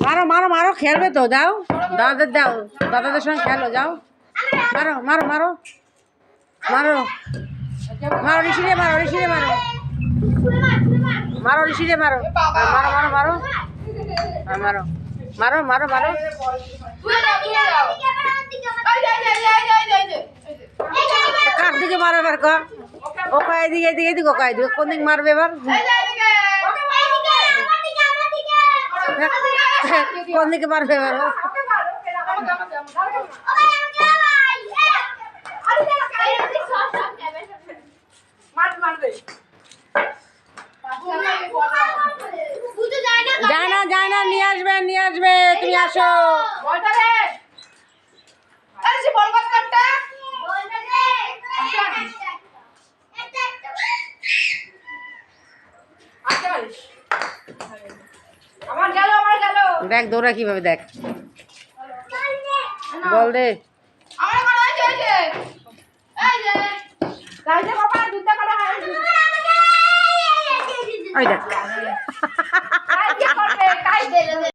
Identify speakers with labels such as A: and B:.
A: মারো মারো মারো খেলবে তো যাও দাদাদের দাও দাদাদের সঙ্গে খেলো যাও মারো মারো মারো মারো মারো ঋষিরে মারো ঋষিরে মারো মারো ঋষিরে মারো মারো মারো মারো মারো মারো মারো মারো কার দিকে মারো এবার ক ও কয় এদিকে এদিকে এদিকে কয় দিকে কোন দিকে মারবে এবার কোন দিকে মারবে এবার যায় না নিয়ে আসবে তুমি আসো দেখ দৌড়া কিভাবে দেখ বল দে ওই দেখ